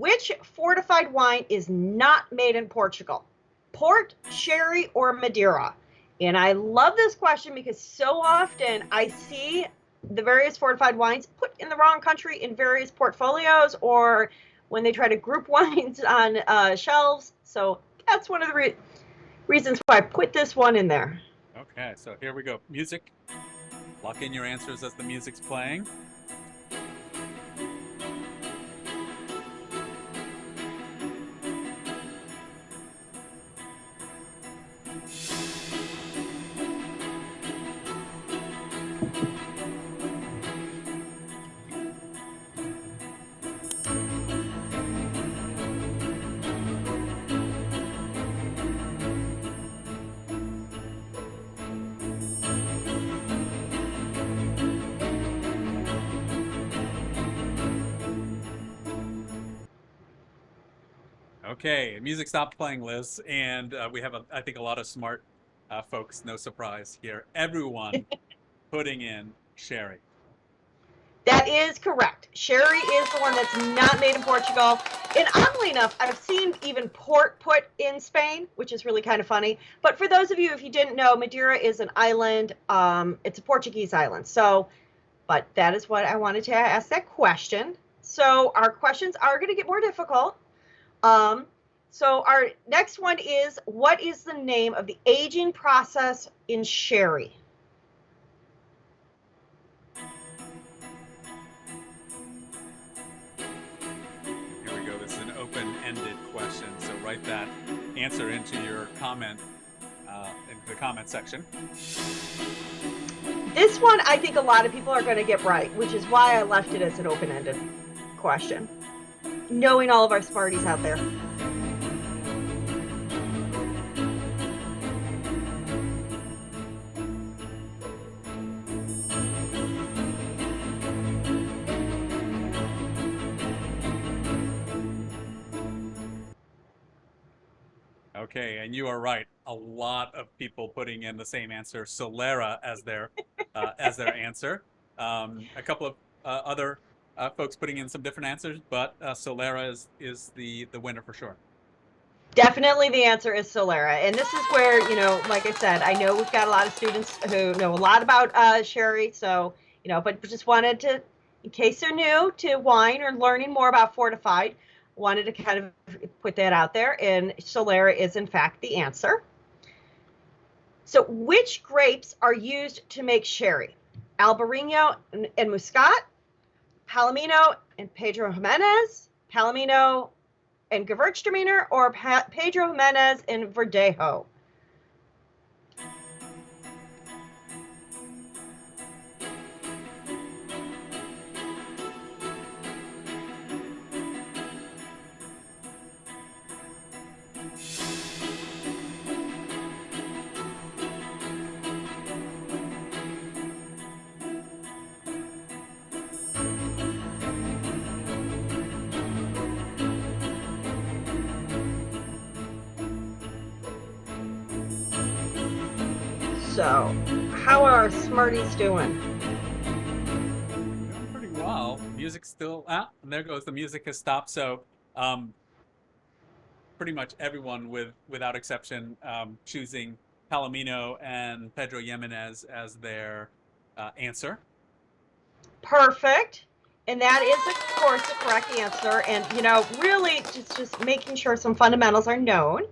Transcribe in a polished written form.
which fortified wine is not made in Portugal? Port, sherry, or Madeira? And I love this question because so often I see the various fortified wines put in the wrong country in various portfolios, or when they try to group wines on shelves. So that's one of the reasons why I put this one in there. Okay, so here we go. Music. Lock in your answers as the music's playing. Okay, music stopped playing, Liz, and we have, I think, a lot of smart folks. No surprise here. Everyone putting in sherry. That is correct. Sherry is the one that's not made in Portugal. And oddly enough, I've seen even port put in Spain, which is really kind of funny. But for those of you, if you didn't know, Madeira is an island. It's a Portuguese island. So, but that is what I wanted to ask that question. So our questions are going to get more difficult. So our next one is, what is the name of the aging process in sherry? Here we go. This is an open-ended question, so write that answer into your comment, into the comment section. This one, I think a lot of people are going to get right, which is why I left it as an open-ended question, knowing all of our Smarties out there. Okay, and you are right. A lot of people putting in the same answer, Solera, as their answer. A couple of other folks putting in some different answers, but Solera is the winner for sure. Definitely the answer is Solera. And this is where, you know, like I said, I know we've got a lot of students who know a lot about sherry. So, you know, but just wanted to, in case they're new to wine or learning more about fortified, wanted to kind of put that out there. And Solera is, in fact, the answer. So which grapes are used to make sherry? Albarino and Muscat, Palomino and Pedro Jimenez, Palomino and Gewürztraminer, or Pedro Jimenez and Verdejo? So, how are our Smarties doing? Doing pretty well. Music's still and there goes the music has stopped. So pretty much everyone without exception choosing Palomino and Pedro Jimenez as their answer. Perfect. And that is, of course, the correct answer. And, you know, really just making sure some fundamentals are known.